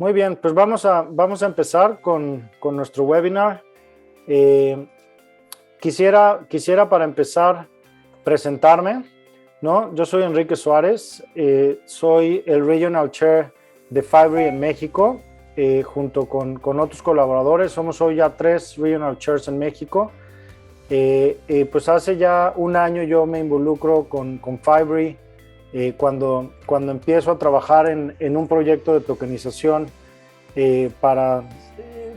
Muy bien, pues vamos a empezar con nuestro webinar. Quisiera para empezar presentarme, ¿no? Yo soy Enrique Suárez, soy el Regional Chair de Fibre en México, junto con otros colaboradores. Somos hoy ya 3 Regional Chairs en México. Pues hace ya un año yo me involucro con Fibre. Cuando empiezo a trabajar en un proyecto de tokenización para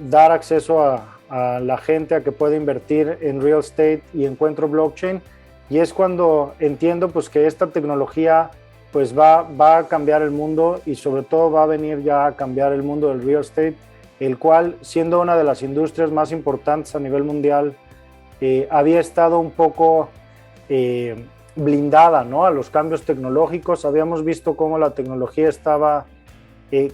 dar acceso a la gente a que pueda invertir en real estate y encuentro blockchain, y es cuando entiendo pues que esta tecnología pues va a cambiar el mundo, y sobre todo va a venir ya a cambiar el mundo del real estate, el cual, siendo una de las industrias más importantes a nivel mundial, había estado un poco blindada, ¿no?, a los cambios tecnológicos. Habíamos visto cómo la tecnología estaba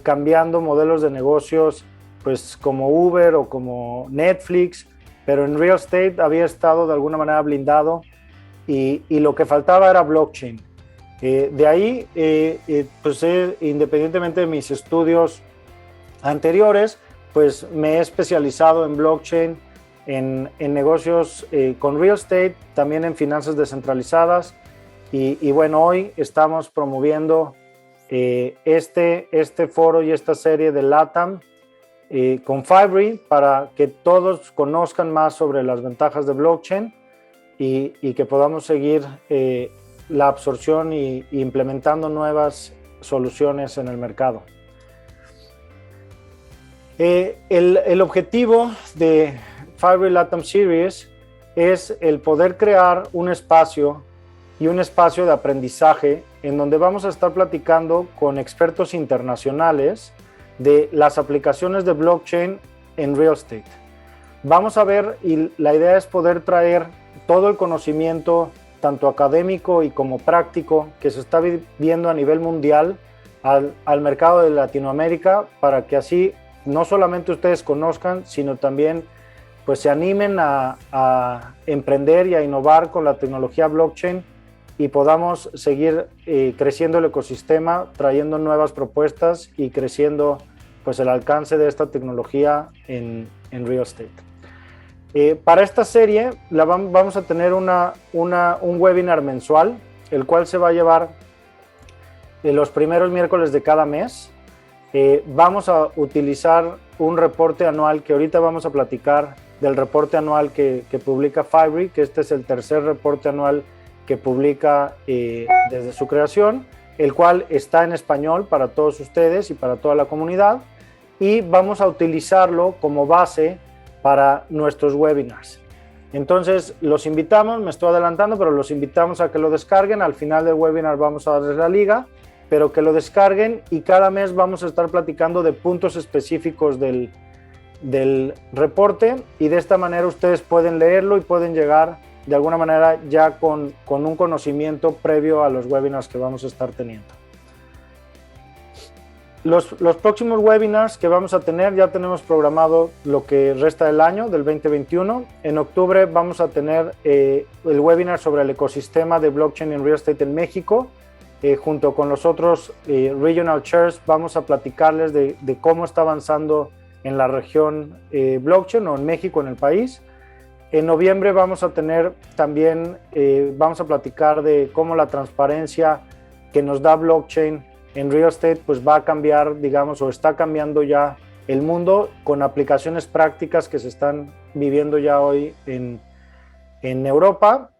cambiando modelos de negocios, pues como Uber o como Netflix, pero en real estate había estado de alguna manera blindado, y lo que faltaba era blockchain. De ahí, pues independientemente de mis estudios anteriores, pues me he especializado en blockchain, en negocios con real estate, también en finanzas descentralizadas, y bueno, hoy estamos promoviendo este foro y esta serie de Latam con Fibre, para que todos conozcan más sobre las ventajas de blockchain y que podamos seguir la absorción y implementando nuevas soluciones en el mercado. El objetivo de Fibre Latam Series es el poder crear un espacio de aprendizaje en donde vamos a estar platicando con expertos internacionales de las aplicaciones de blockchain en real estate. Vamos a ver, y la idea es poder traer todo el conocimiento, tanto académico y como práctico, que se está viendo a nivel mundial al mercado de Latinoamérica, para que así no solamente ustedes conozcan, sino también pues se animen a emprender y a innovar con la tecnología blockchain, y podamos seguir creciendo el ecosistema, trayendo nuevas propuestas y creciendo pues el alcance de esta tecnología en real estate. Para esta serie vamos a tener un webinar mensual, el cual se va a llevar los primeros miércoles de cada mes. Vamos a utilizar un reporte anual, que ahorita vamos a platicar del reporte anual que publica Fibre, que este es el tercer reporte anual que publica desde su creación, el cual está en español para todos ustedes y para toda la comunidad, y vamos a utilizarlo como base para nuestros webinars. Entonces los invitamos, me estoy adelantando, pero los invitamos a que lo descarguen. Al final del webinar vamos a darles la liga, pero que lo descarguen, y cada mes vamos a estar platicando de puntos específicos del reporte, y de esta manera ustedes pueden leerlo y pueden llegar de alguna manera ya con un conocimiento previo a los webinars que vamos a estar teniendo. Los próximos webinars que vamos a tener, ya tenemos programado lo que resta del año, del 2021. En octubre vamos a tener el webinar sobre el ecosistema de blockchain en real estate en México. Junto con los otros Regional Chairs vamos a platicarles de cómo está avanzando en la región blockchain, o en México, en el país. En noviembre vamos a tener también, vamos a platicar de cómo la transparencia que nos da blockchain en real estate pues va a cambiar, digamos, o está cambiando ya el mundo, con aplicaciones prácticas que se están viviendo ya hoy en Europa.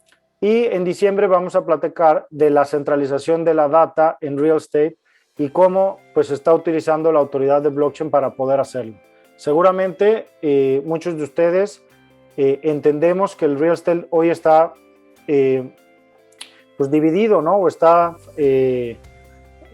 Y en diciembre vamos a platicar de la centralización de la data en real estate y cómo pues está utilizando la autoridad de blockchain para poder hacerlo. Seguramente muchos de ustedes entendemos que el real estate hoy está pues dividido, ¿no? O está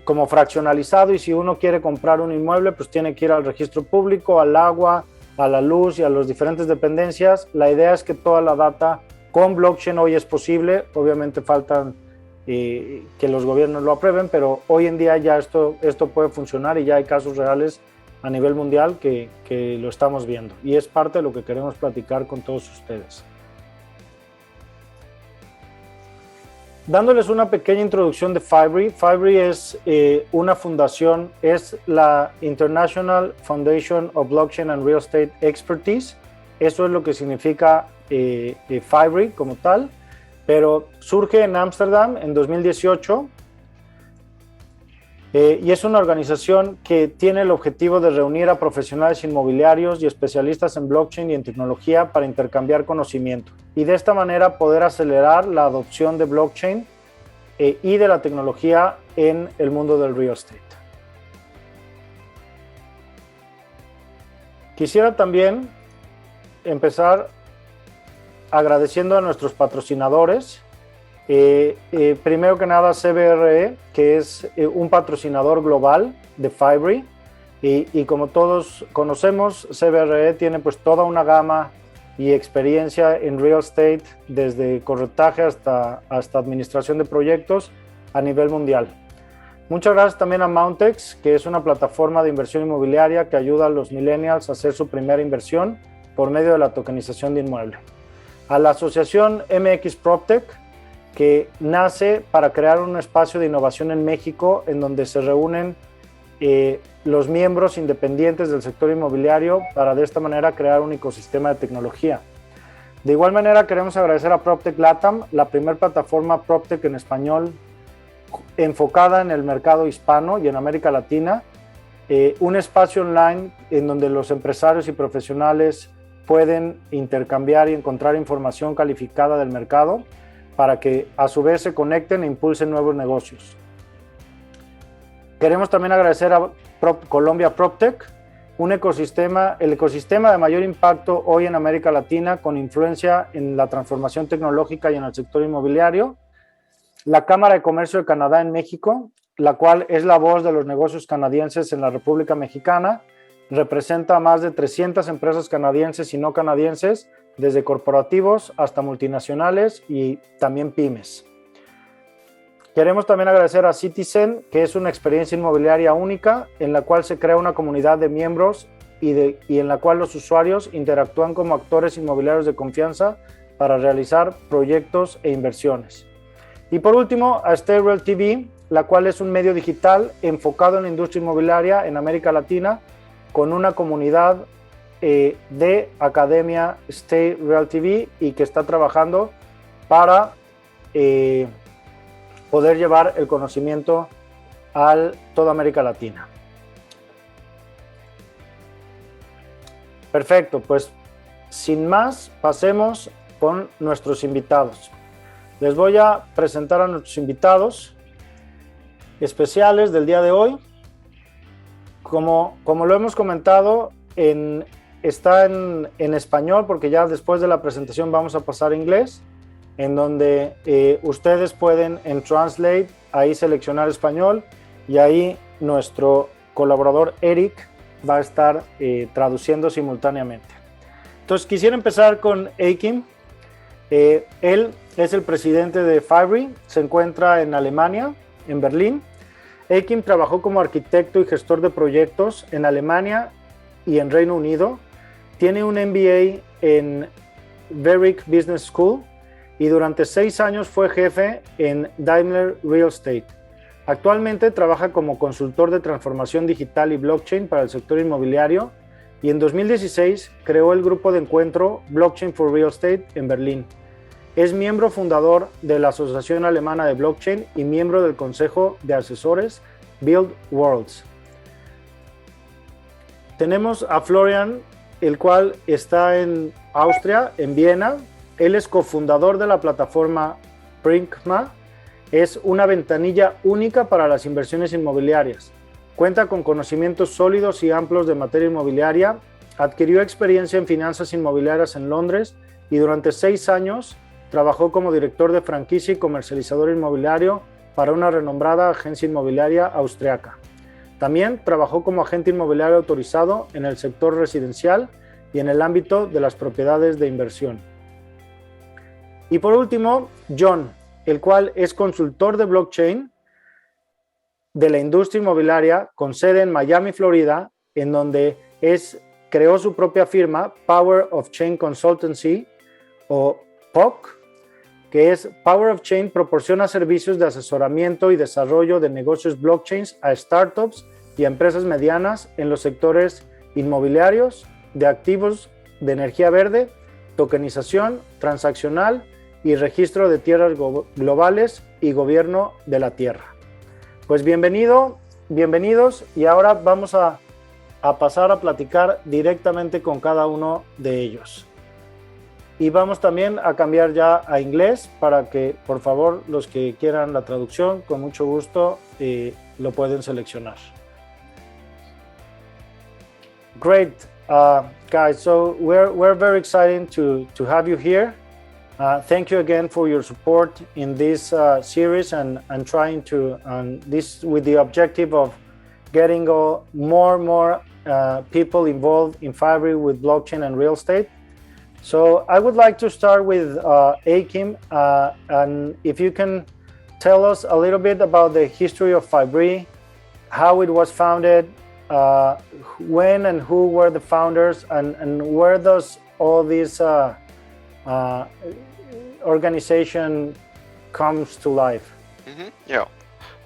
como fraccionalizado, y si uno quiere comprar un inmueble pues tiene que ir al registro público, al agua, a la luz y a las diferentes dependencias. La idea es que toda la data con blockchain hoy es posible. Obviamente faltan que los gobiernos lo aprueben, pero hoy en día ya esto puede funcionar, y ya hay casos reales a nivel mundial que lo estamos viendo, y es parte de lo que queremos platicar con todos ustedes. Dándoles una pequeña introducción de Fibree. Fibree es una fundación, es la International Foundation of Blockchain and Real Estate Expertise. Eso es lo que significa Fibree como tal, pero surge en Ámsterdam en 2018 y es una organización que tiene el objetivo de reunir a profesionales inmobiliarios y especialistas en blockchain y en tecnología para intercambiar conocimiento y de esta manera poder acelerar la adopción de blockchain y de la tecnología en el mundo del real estate. Quisiera también empezar agradeciendo a nuestros patrocinadores. Primero que nada, Serie, que es un patrocinador global de Fibree, y como todos conocemos, Serie tiene pues toda una gama y experiencia en real estate, desde corretaje hasta administración de proyectos a nivel mundial. Muchas gracias también a Mountex, que es una plataforma de inversión inmobiliaria que ayuda a los millennials a hacer su primera inversión por medio de la tokenización de inmueble. A la asociación MX PropTech, que nace para crear un espacio de innovación en México en donde se reúnen los miembros independientes del sector inmobiliario para de esta manera crear un ecosistema de tecnología. De igual manera queremos agradecer a PropTech Latam, la primera plataforma PropTech en español enfocada en el mercado hispano y en América Latina, un espacio online en donde los empresarios y profesionales pueden intercambiar y encontrar información calificada del mercado para que a su vez se conecten e impulsen nuevos negocios. Queremos también agradecer a Colombia PropTech, el ecosistema de mayor impacto hoy en América Latina con influencia en la transformación tecnológica y en el sector inmobiliario. La Cámara de Comercio de Canadá en México, la cual es la voz de los negocios canadienses en la República Mexicana, representa a más de 300 empresas canadienses y no canadienses, desde corporativos hasta multinacionales y también pymes. Queremos también agradecer a Citizen, que es una experiencia inmobiliaria única en la cual se crea una comunidad de miembros y en la cual los usuarios interactúan como actores inmobiliarios de confianza para realizar proyectos e inversiones. Y por último, a Stereo TV, la cual es un medio digital enfocado en la industria inmobiliaria en América Latina, con una comunidad de Academia Stay Real TV y que está trabajando para poder llevar el conocimiento a toda América Latina. Perfecto, pues sin más, pasemos con nuestros invitados. Les voy a presentar a nuestros invitados especiales del día de hoy. Como lo hemos comentado, está en español, porque ya después de la presentación vamos a pasar a inglés, en donde ustedes pueden en Translate, ahí seleccionar español, y ahí nuestro colaborador Eric va a estar traduciendo simultáneamente. Entonces quisiera empezar con Akim. Él es el presidente de Fibree, se encuentra en Alemania, en Berlín. Akim trabajó como arquitecto y gestor de proyectos en Alemania y en Reino Unido. Tiene un MBA en Zurich Business School y durante 6 años fue jefe en Daimler Real Estate. Actualmente trabaja como consultor de transformación digital y blockchain para el sector inmobiliario y en 2016 creó el grupo de encuentro Blockchain for Real Estate en Berlín. Es miembro fundador de la Asociación Alemana de Blockchain y miembro del Consejo de Asesores Build Worlds. Tenemos a Florian, el cual está en Austria, en Viena. Él es cofundador de la plataforma Prisma. Es una ventanilla única para las inversiones inmobiliarias. Cuenta con conocimientos sólidos y amplios de materia inmobiliaria. Adquirió experiencia en finanzas inmobiliarias en Londres y durante 6 años trabajó como director de franquicia y comercializador inmobiliario para una renombrada agencia inmobiliaria austriaca. También trabajó como agente inmobiliario autorizado en el sector residencial y en el ámbito de las propiedades de inversión. Y por último, John, el cual es consultor de blockchain de la industria inmobiliaria con sede en Miami, Florida, en donde creó su propia firma, Power of Chain Consultancy, o POC, que es Power of Chain proporciona servicios de asesoramiento y desarrollo de negocios blockchains a startups y a empresas medianas en los sectores inmobiliarios, de activos de energía verde, tokenización, transaccional y registro de tierras globales y gobierno de la tierra. Pues bienvenidos, y ahora vamos a pasar a platicar directamente con cada uno de ellos. Y vamos también a cambiar ya a inglés para que, por favor, los que quieran la traducción, con mucho gusto lo pueden seleccionar. Great, guys. So we're very excited to have you here. Thank you again for your support in this series and trying to this with the objective of getting more people involved in Fibree with blockchain and real estate. So I would like to start with Akim, and if you can tell us a little bit about the history of Fibree, how it was founded, when and who were the founders, and where does all this organization comes to life? Yeah,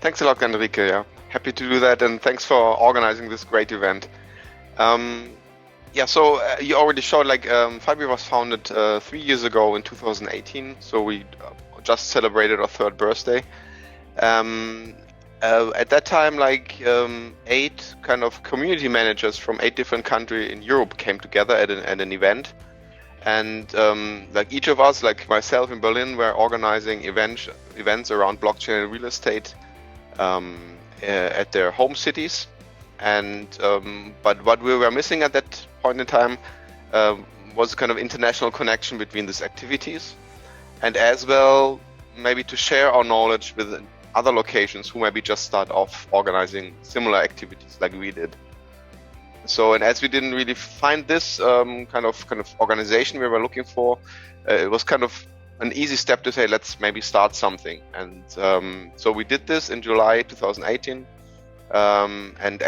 thanks a lot, Enrique. Yeah, happy to do that, and thanks for organizing this great event. So you already showed Fibree was founded 3 years ago in 2018. So we just celebrated our third birthday. At that time, 8 kind of community managers from 8 different countries in Europe came together at an event. And each of us, like myself in Berlin, were organizing events around blockchain and real estate at their home cities. And but what we were missing at that point in time was kind of international connection between these activities, and as well maybe to share our knowledge with other locations who maybe just start off organizing similar activities like we did. So, and as we didn't really find this kind of organization we were looking for, it was kind of an easy step to say, let's maybe start something. And so we did this in July 2018. And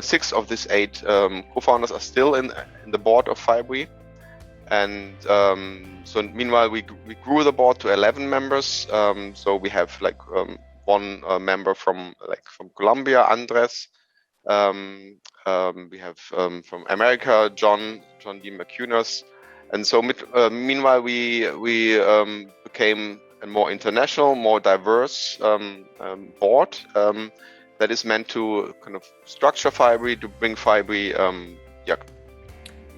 6 of these 8 co-founders are still in the board of Fibree. And so meanwhile, we grew the board to 11 members. So we have one member from Colombia, Andres. We have from America, John D. McCunas. And so meanwhile, we became a more international, more diverse board. That is meant to kind of structure Fibree, to bring Fibree,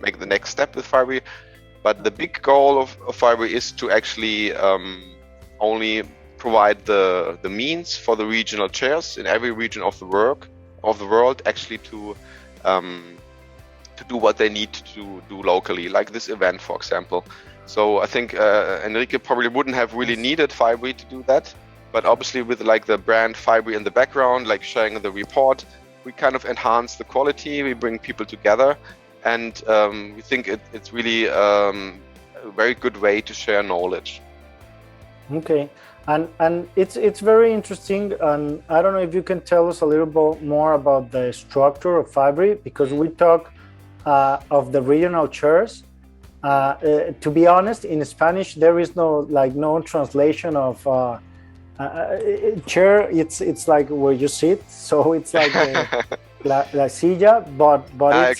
make the next step with Fibree. But the big goal of Fibree is to actually only provide the means for the regional chairs in every region of the world actually to do what they need to do locally, like this event, for example. So I think Enrique probably wouldn't have really needed Fibree to do that. But obviously with the brand Fibree in the background, sharing the report, we kind of enhance the quality, we bring people together, and we think it's really a very good way to share knowledge. Okay, and it's very interesting, and I don't know if you can tell us a little bit more about the structure of Fibree, because we talk of the regional chairs. To be honest, in Spanish there is no translation of chair. It's like where you sit, so it's like la silla, but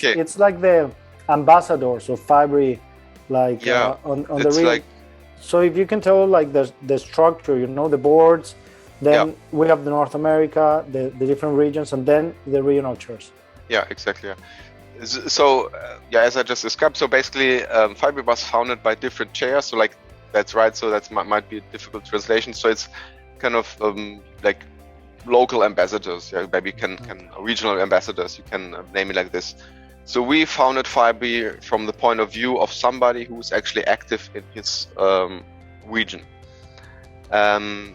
it's like the ambassadors of Fibree, on the region. So if you can tell the structure, the boards, then we have the North America, the different regions, and then the regional chairs. Yeah, exactly. Yeah. So as I just described, so basically Fibree was founded by different chairs. So that's right. So that might be a difficult translation. So it's kind of local ambassadors, maybe regional ambassadors, you can name it like this. So we founded Fibree from the point of view of somebody who's actually active in his region, and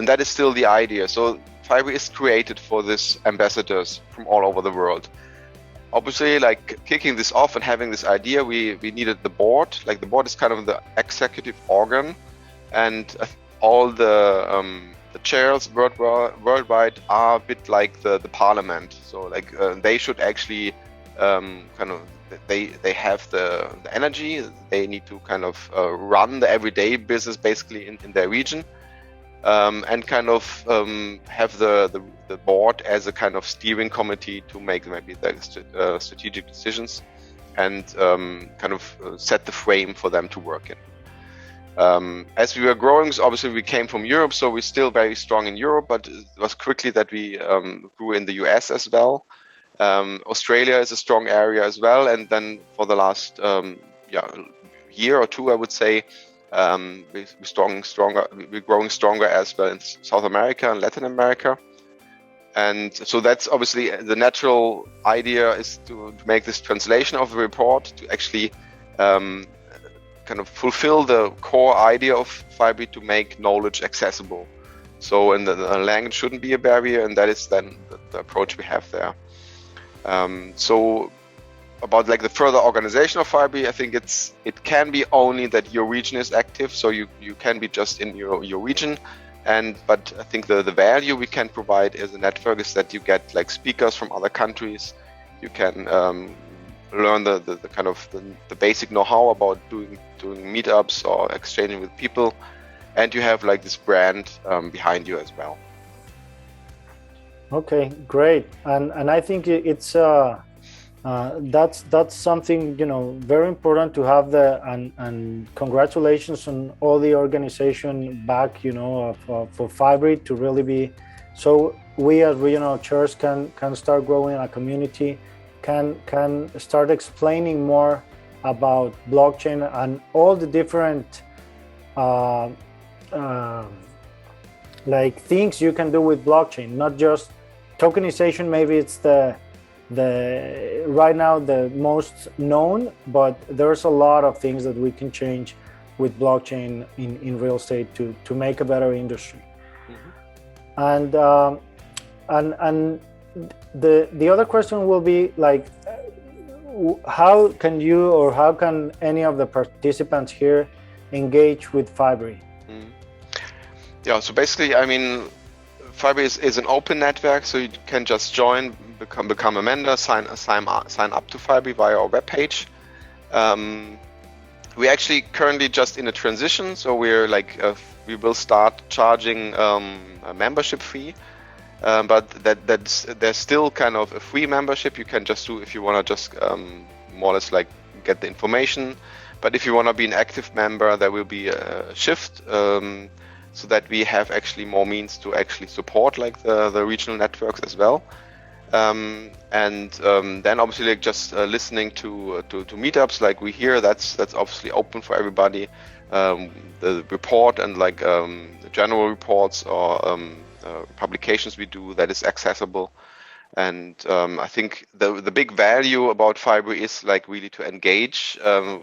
that is still the idea. So Fibree is created for these ambassadors from all over the world. Obviously, kicking this off and having this idea, we needed the board. The board is kind of the executive organ, and all the chairs worldwide are a bit like the parliament. So they should actually kind of they have the energy. They need to kind of run the everyday business basically in their region, and kind of have the board as a kind of steering committee to make maybe the strategic decisions and kind of set the frame for them to work in. As we were growing, so obviously we came from Europe, so we're still very strong in Europe, but it was quickly that we grew in the US as well. Australia is a strong area as well, and then for the last year or two, I would say, we're growing stronger as well in South America and Latin America. And so that's obviously the natural idea, is to make this translation of the report to actually kind of fulfill the core idea of Fibree, to make knowledge accessible. So, and the language shouldn't be a barrier, and that is then the approach we have there. So about like the further organization of Fibree, I think it can be only that your region is active, so you can be just in your region. But I think the value we can provide as a network is that you get like speakers from other countries. You can learn the kind of the basic know-how about doing meetups or exchanging with people, and you have like this brand behind you as well. Okay, great. And I think it's that's something, you know, very important to have and congratulations on all the organization back, you know, for Fibree to really be, so we as regional chairs can start growing a community, can start explaining more about blockchain and all the different like things you can do with blockchain, not just tokenization. Maybe it's the right now the most known, but there's a lot of things that we can change with blockchain in real estate to make a better industry. Mm-hmm. And the other question will be like, how can you or how can any of the participants here engage with Fibree? Yeah, so basically, I mean, Fibree is an open network, so you can just join, become a member, sign up to Fibree via our webpage. We're actually currently just in a transition, so we're like we will start charging a membership fee, but there's still kind of a free membership you can just do if you want to just more or less like get the information. But if you want to be an active member, there will be a shift. So that we have actually more means to actually support like the regional networks as well, and then obviously like just listening to meetups like we hear, that's obviously open for everybody. The report and like the general reports or publications we do, that is accessible. And I think the big value about Fibree is like really to engage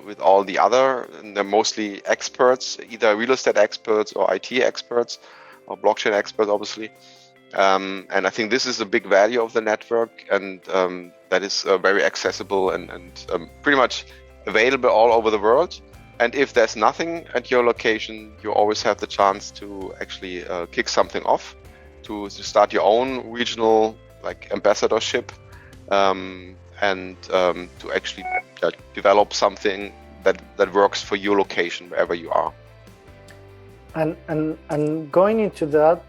with all the other, and they're mostly experts, either real estate experts or IT experts or blockchain experts, obviously. And I think this is a big value of the network, and that is very accessible and pretty much available all over the world. And if there's nothing at your location, you always have the chance to actually kick something off, to start your own regional like ambassadorship, and to actually develop something that works for your location wherever you are. And going into that,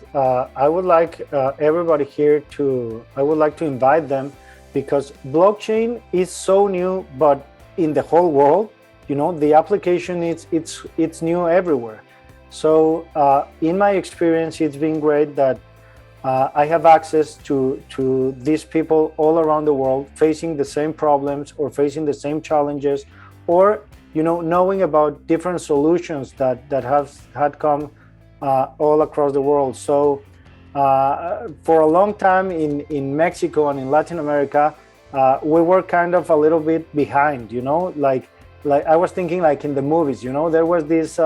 I would like everybody here I would like to invite them, because blockchain is so new, but in the whole world, you know, the application it's new everywhere. So in my experience, it's been great that I have access to these people all around the world facing the same problems or facing the same challenges, or, you know, knowing about different solutions that had come all across the world. So for a long time in Mexico and in Latin America, we were kind of a little bit behind, you know, like I was thinking like in the movies, you know, there was this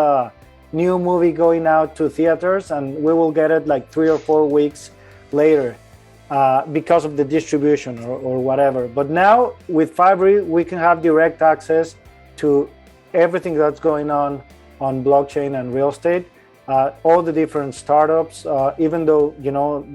new movie going out to theaters and we will get it like 3 or 4 weeks later because of the distribution or whatever. But now with Fibree, we can have direct access to everything that's going on blockchain and real estate, all the different startups, even though, you know,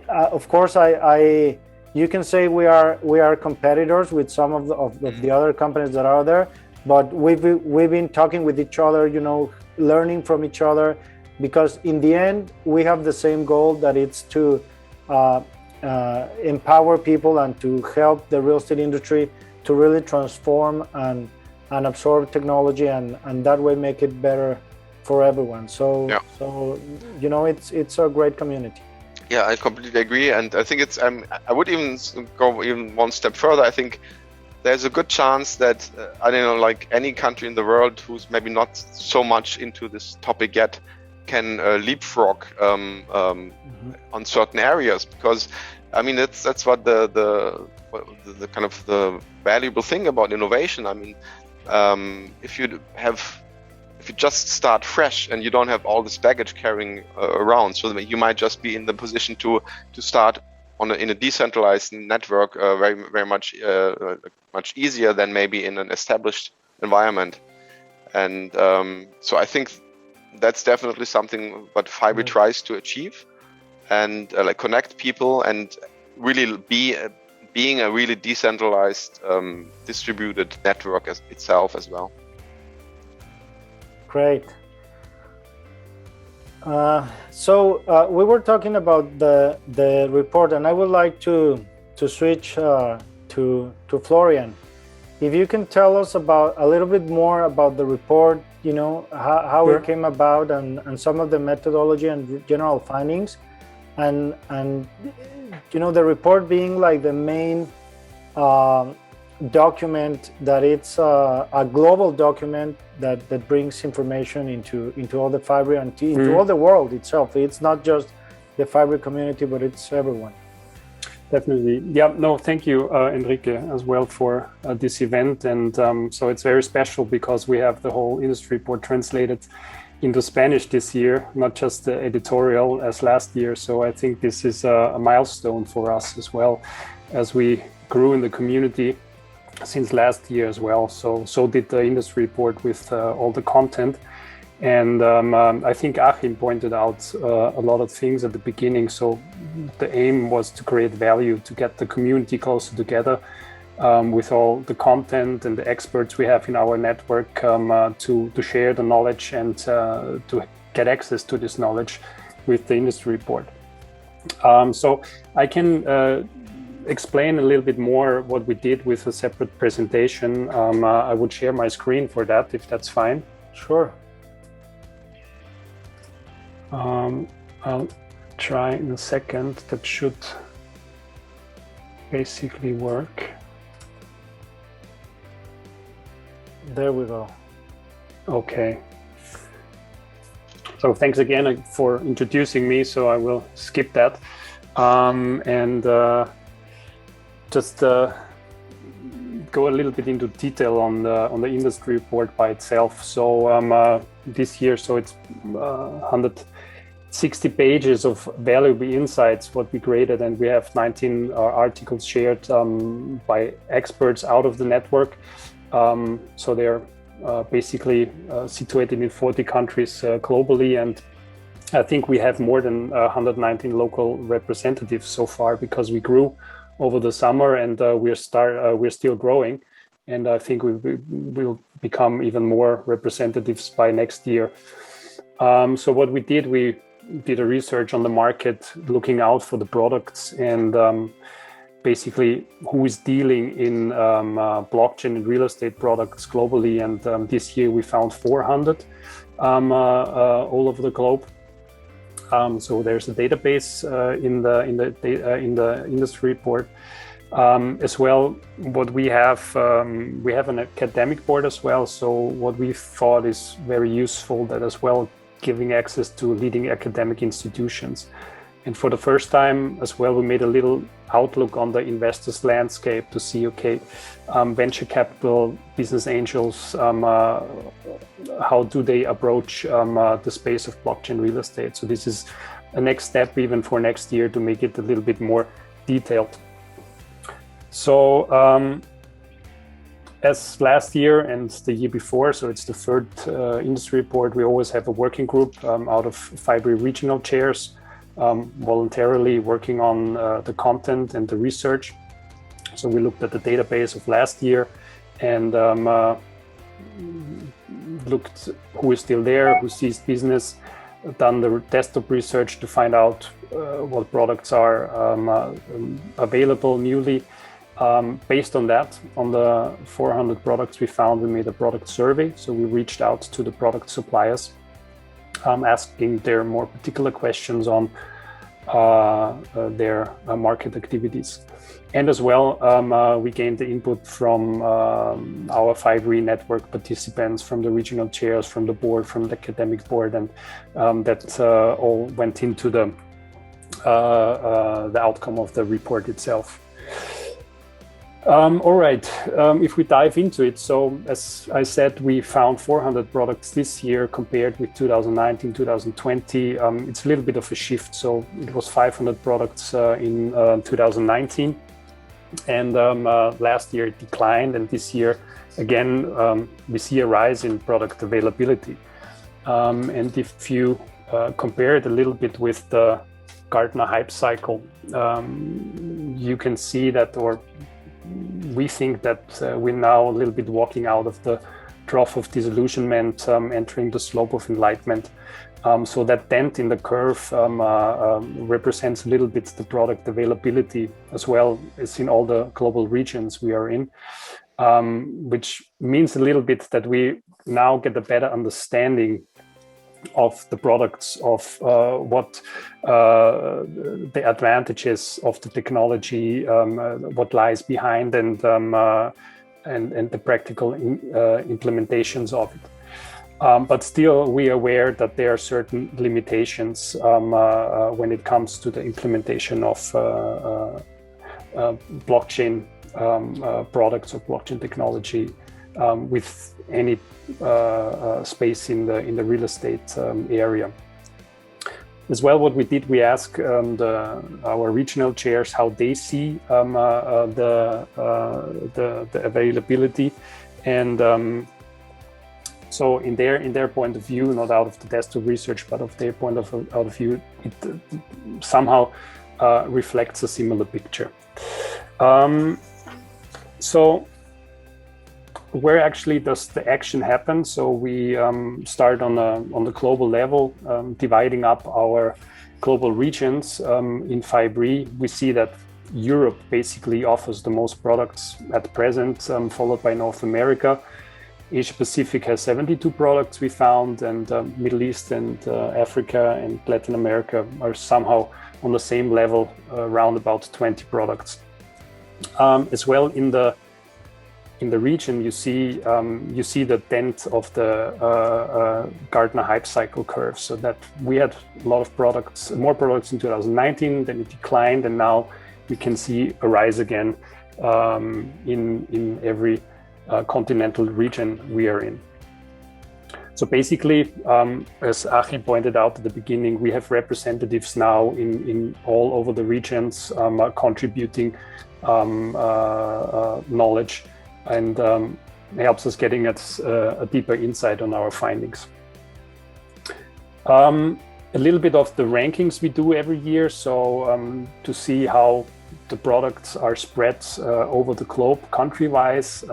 of course I you can say we are competitors with some of the other companies that are there, but we've been talking with each other, you know, learning from each other, because in the end we have the same goal, that it's to empower people and to help the real estate industry to really transform and absorb technology, and that way make it better for everyone. So you know, it's a great community. Yeah, I completely agree, and I think it's I would even go even one step further. I think there's a good chance that I don't know, like any country in the world who's maybe not so much into this topic yet can leapfrog on certain areas, because I mean that's what the kind of the valuable thing about innovation. I mean, if you just start fresh and you don't have all this baggage carrying around, so that you might just be in the position to start in a decentralized network very much much easier than maybe in an established environment. And so I think that's definitely something what Fibre tries to achieve, and like connect people and really being a really decentralized distributed network itself as well. Great. So we were talking about the report, and I would like to switch to Florian. If you can tell us about a little bit more about the report, you know, how it came about, and some of the methodology and general findings, and you know, the report being like the main document, that it's a global document that brings information into all the Fibre and into all the world itself. It's not just the Fibre community, but it's everyone. Definitely. Yeah, no, thank you, Enrique, as well for this event. And so it's very special because we have the whole industry report translated into Spanish this year, not just the editorial as last year. So I think this is a milestone for us as well, as we grew in the community since last year as well. So did the industry report with all the content. And I think Achim pointed out a lot of things at the beginning. So the aim was to create value, to get the community closer together with all the content and the experts we have in our network, to share the knowledge and to get access to this knowledge with the industry report. So I can explain a little bit more what we did with a separate presentation. I would share my screen for that, if that's fine. Sure. I'll try in a second. That should basically work. There we go. Okay. So thanks again for introducing me. So I will skip that and just go a little bit into detail on the industry report by itself. So this year, so it's 160 pages of valuable insights what we created, and we have 19 articles shared by experts out of the network. So they're basically situated in 40 countries globally, and I think we have more than 119 local representatives so far, because we grew over the summer, and we're still growing, and I think we will become even more representatives by next year. So what we did a research on the market, looking out for the products and basically who is dealing in blockchain and real estate products globally. And this year we found 400 all over the globe. So there's a database in the industry report. As well, what we have an academic board as well. So what we thought is very useful, that as well, giving access to leading academic institutions. And for the first time as well, we made a little outlook on the investors landscape to see, okay, venture capital, business angels, how do they approach the space of blockchain real estate? So this is a next step even for next year to make it a little bit more detailed. So as last year and the year before, so it's the third industry report, we always have a working group out of Fibre regional chairs voluntarily working on the content and the research. So we looked at the database of last year and looked who is still there, who ceased business, done the desktop research to find out what products are available newly. Based on that, on the 400 products we found, we made a product survey. So we reached out to the product suppliers, asking their more particular questions on their market activities. And as well, we gained the input from our Fibree network participants, from the regional chairs, from the board, from the academic board, and that all went into the outcome of the report itself. All right, if we dive into it, so as I said, we found 400 products this year compared with 2019, 2020. It's a little bit of a shift. So it was 500 products in 2019. And last year it declined. And this year, again, we see a rise in product availability. And if you compare it a little bit with the Gartner hype cycle, you can see that, or we think that we're now a little bit walking out of the trough of disillusionment, entering the slope of enlightenment. So that dent in the curve represents a little bit the product availability as well as in all the global regions we are in, which means a little bit that we now get a better understanding of the products, of what the advantages of the technology, what lies behind, and the practical implementations of it. But still, we are aware that there are certain limitations when it comes to the implementation of blockchain products or blockchain technology with any space in the real estate area. As well, what we did, we asked our regional chairs how they see the availability, and so in their point of view, not out of the desktop research, but of their point of view, it somehow reflects a similar picture. So where actually does the action happen? So we start on the global level, dividing up our global regions. In Fibree, we see that Europe basically offers the most products at present, followed by North America. Asia Pacific has 72 products we found, and Middle East and Africa and Latin America are somehow on the same level, around about 20 products. As well, in the region, you see the dent of the Gartner hype cycle curve. So that we had a lot of products, more products in 2019, then it declined, and now we can see a rise again in every continental region we are in. So basically, as Achim pointed out at the beginning, we have representatives now in all over the regions contributing knowledge, and helps us getting a deeper insight on our findings. A little bit of the rankings we do every year, so to see how the products are spread over the globe country-wise.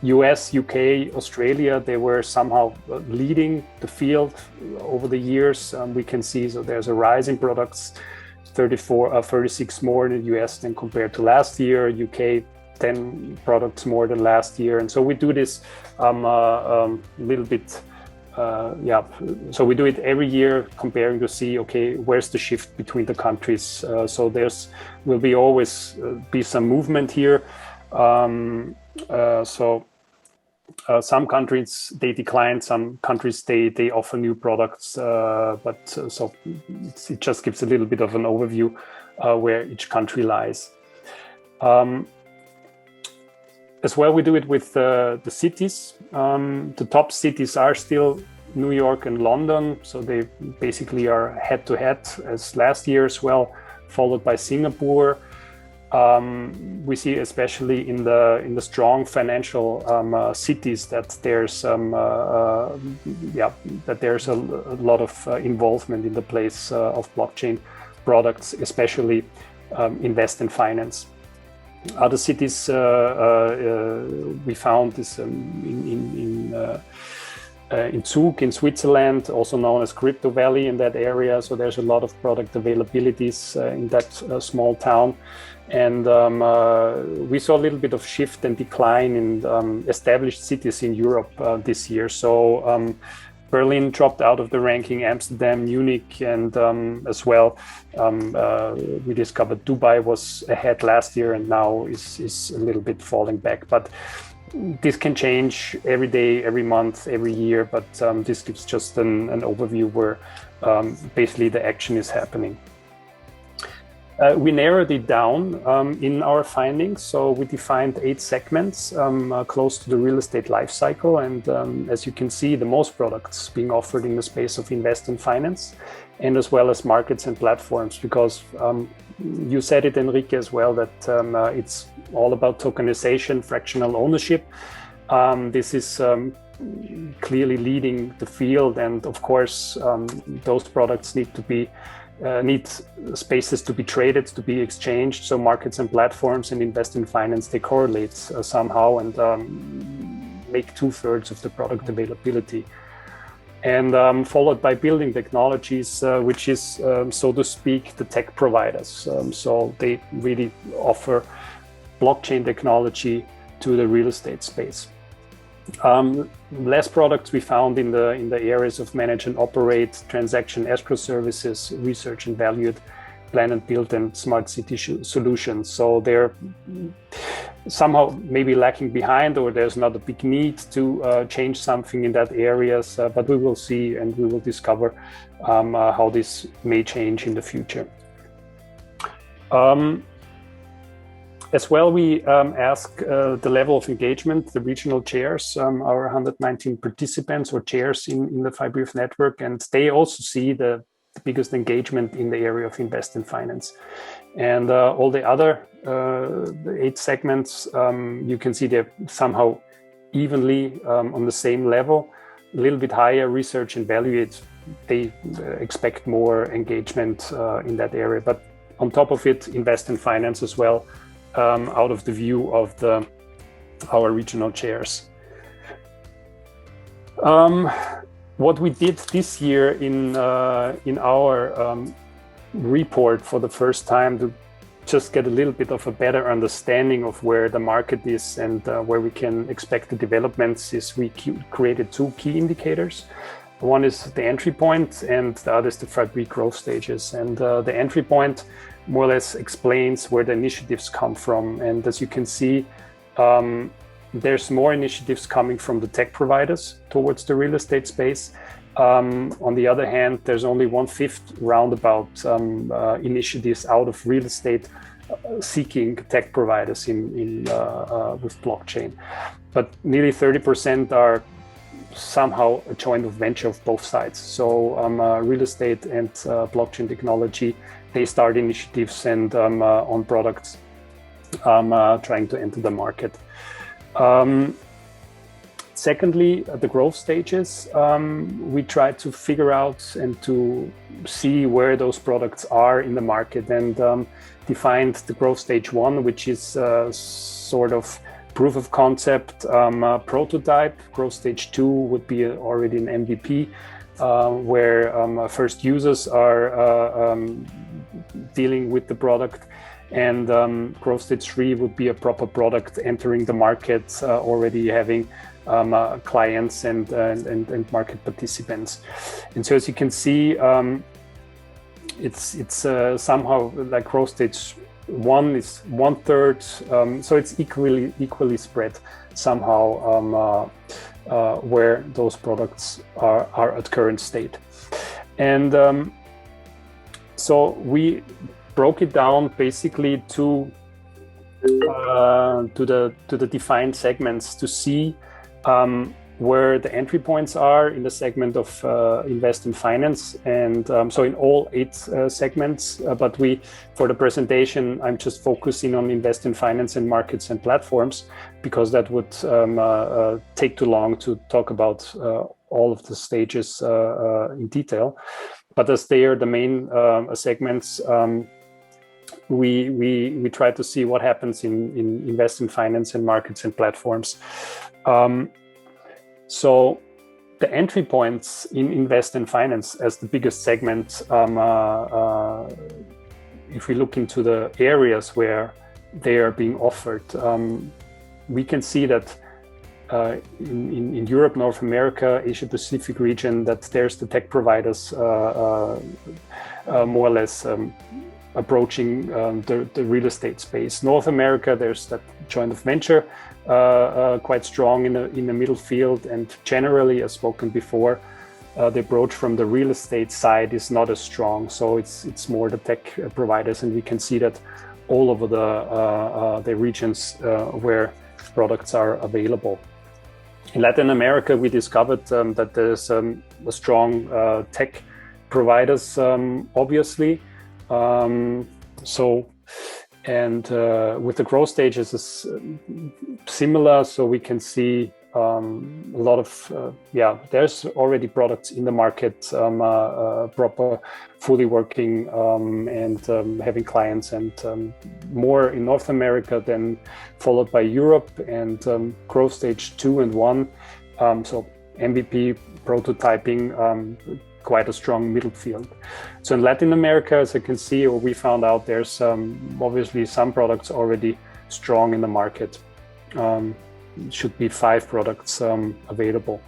US, UK, Australia, they were somehow leading the field over the years. We can see, so there's a rise in products, 36 more in the US than compared to last year. UK, 10 products more than last year. And so we do this little bit, so we do it every year, comparing to see, okay, where's the shift between the countries? So will be always be some movement here. Some countries, they decline, some countries, they offer new products, but so it just gives a little bit of an overview where each country lies. As well, we do it with the cities. The top cities are still New York and London, so they basically are head-to-head as last year as well, followed by Singapore. We see especially in the strong financial cities that there's that there's a lot of involvement in the place of blockchain products, especially invest in finance. Other cities we found this in Zug in Switzerland, also known as Crypto Valley in that area. So there's a lot of product availabilities in that small town. And we saw a little bit of shift and decline in established cities in Europe this year. So Berlin dropped out of the ranking, Amsterdam, Munich, and as well, we discovered Dubai was ahead last year and now is a little bit falling back. But this can change every day, every month, every year. But this gives just an overview where basically the action is happening. We narrowed it down in our findings. So we defined 8 segments close to the real estate life cycle. And as you can see, the most products being offered in the space of invest and finance, and as well as markets and platforms, because you said it, Enrique, as well, that it's all about tokenization, fractional ownership. This is clearly leading the field. And of course, those products need spaces to be traded, to be exchanged. So markets and platforms and invest in finance, they correlate somehow and make 2/3 of the product availability. And followed by building technologies, which is, so to speak, the tech providers. So they really offer blockchain technology to the real estate space. Less products we found in the areas of manage and operate, transaction escrow services, research and valued, plan and build, and smart city solutions. So they're somehow maybe lacking behind, or there's not a big need to change something in that areas. But we will see and we will discover how this may change in the future. As well, we ask the level of engagement, the regional chairs, our 119 participants or chairs in the Fibree network, and they also see the biggest engagement in the area of invest in finance. And all the other the 8 segments, you can see they're somehow evenly on the same level, a little bit higher research and value. They expect more engagement in that area. But on top of it, invest in finance as well, out of the view of our regional chairs. What we did this year in our report for the first time to just get a little bit of a better understanding of where the market is and where we can expect the developments is we created 2 key indicators. One is the entry point and the other is the Fibree growth stages. And the entry point more or less explains where the initiatives come from. And as you can see, there's more initiatives coming from the tech providers towards the real estate space. On the other hand, there's only 1/5 roundabout initiatives out of real estate seeking tech providers with blockchain. But nearly 30% are somehow a joint venture of both sides. So real estate and blockchain technology, they start initiatives and on products trying to enter the market. Secondly, the growth stages, we try to figure out and to see where those products are in the market, and defined the growth stage 1, which is sort of proof of concept, prototype. Growth stage 2 would be already an MVP, where first users are dealing with the product. And growth stage 3 would be a proper product entering the market, already having clients and market participants. And so as you can see, it's somehow like growth stage 1 is 1/3, so it's equally spread somehow where those products are at current state. And so we broke it down basically to the defined segments to see where the entry points are in the segment of invest in finance, and so in all 8 segments, but for the presentation I'm just focusing on invest in finance and markets and platforms, because that would take too long to talk about all of the stages in detail. But as they are the main segments, we try to see what happens in invest in finance and markets and platforms. So the entry points in invest in finance as the biggest segment, if we look into the areas where they are being offered, we can see that in Europe, North America, Asia Pacific region, that there's the tech providers more or less approaching the real estate space. North America, there's that joint venture quite strong in the middle field, and generally, as spoken before, the approach from the real estate side is not as strong. So it's more the tech providers, and we can see that all over the regions where products are available. In Latin America, we discovered that there's a strong tech providers, obviously. With the growth stages is similar, so we can see a lot of there's already products in the market, proper, fully working, and having clients, and more in North America, then followed by Europe, and growth stage 2 and 1. So MVP prototyping, quite a strong middle field. So in Latin America, as you can see, or we found out, there's obviously some products already strong in the market. Should be 5 products available.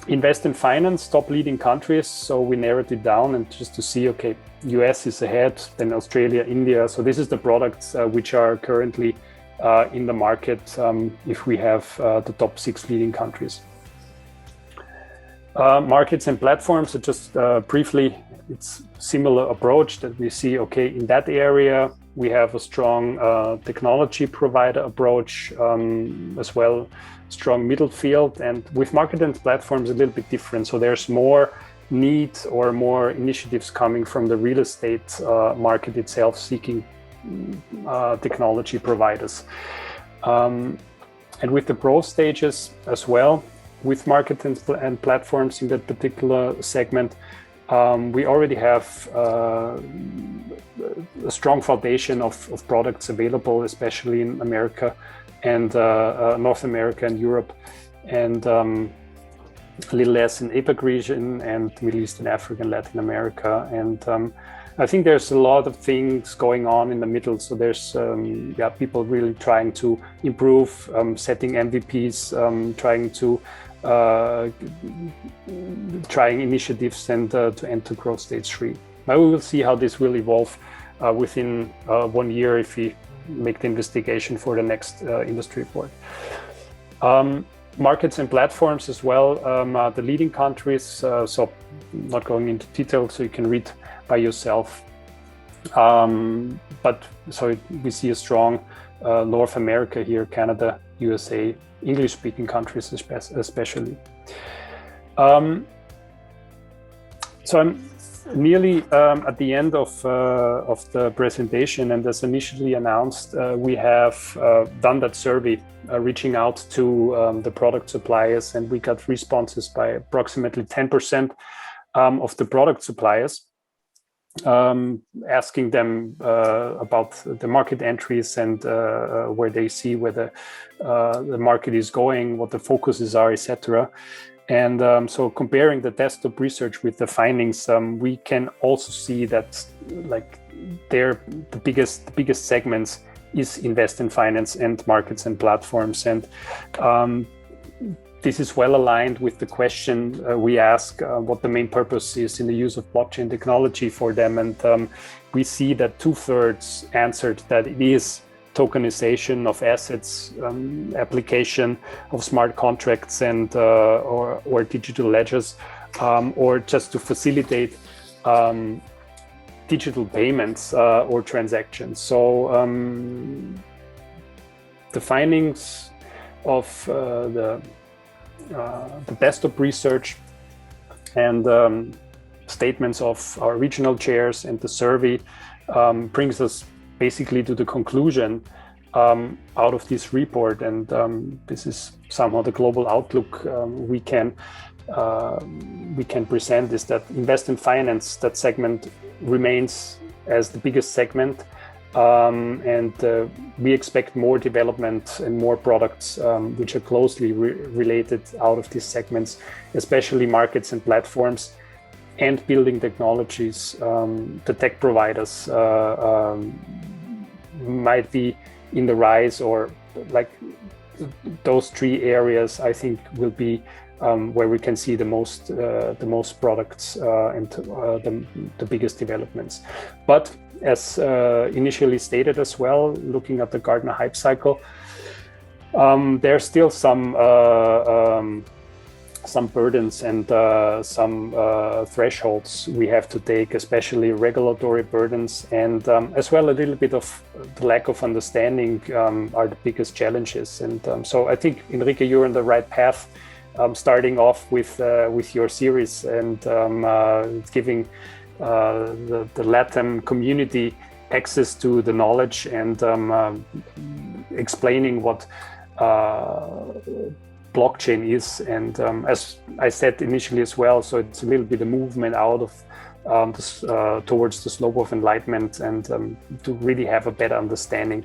Invest in finance, top leading countries. So we narrowed it down, and just to see, okay, US is ahead, then Australia, India. So this is the products which are currently in the market if we have the top 6 leading countries. Markets and platforms, so just briefly, it's similar approach that we see, okay, in that area, we have a strong technology provider approach, as well, strong middle field, and with market and platforms a little bit different. So there's more need or more initiatives coming from the real estate market itself, seeking technology providers. And with the growth stages as well, with market and platforms in that particular segment, we already have a strong foundation of products available, especially in America and North America and Europe, and a little less in APAC region and Middle East and Africa and Latin America. And I think there's a lot of things going on in the middle. So there's people really trying to improve, setting MVPs, trying initiatives, and to enter growth stage 3. Now we will see how this will evolve within 1 year if we make the investigation for the next industry report. Markets and platforms as well, the leading countries, so not going into detail, so you can read by yourself. But so we see a strong North America here, Canada, USA, English-speaking countries especially. So I'm nearly at the end of the presentation, and as initially announced, we have done that survey, reaching out to the product suppliers, and we got responses by approximately 10% of the product suppliers, asking them about the market entries and where they see where the market is going, what the focuses are, etc. And so comparing the desktop research with the findings, we can also see that like the biggest segments is invest in finance and markets and platforms. And this is well aligned with the question we ask, what the main purpose is in the use of blockchain technology for them. And we see that 2/3 answered that it is tokenization of assets, application of smart contracts and or digital ledgers, or just to facilitate digital payments or transactions. So the findings of the desktop research and statements of our regional chairs, and the survey brings us basically to the conclusion out of this report. And this is somehow the global outlook we can present, is that invest in finance, that segment remains as the biggest segment. And we expect more development and more products which are closely related out of these segments, especially markets and platforms and building technologies. The tech providers might be in the rise, or like those three areas, I think, will be where we can see the most products and the biggest developments. But as initially stated as well, looking at the Gartner hype cycle, there are still some burdens and some thresholds we have to take, especially regulatory burdens, and as well a little bit of the lack of understanding are the biggest challenges. And so I think, Enrique, you're on the right path, starting off with your series and giving the Latam community access to the knowledge and explaining what blockchain is. And as I said initially as well, so it's a little bit a movement out of towards the slope of enlightenment, and to really have a better understanding.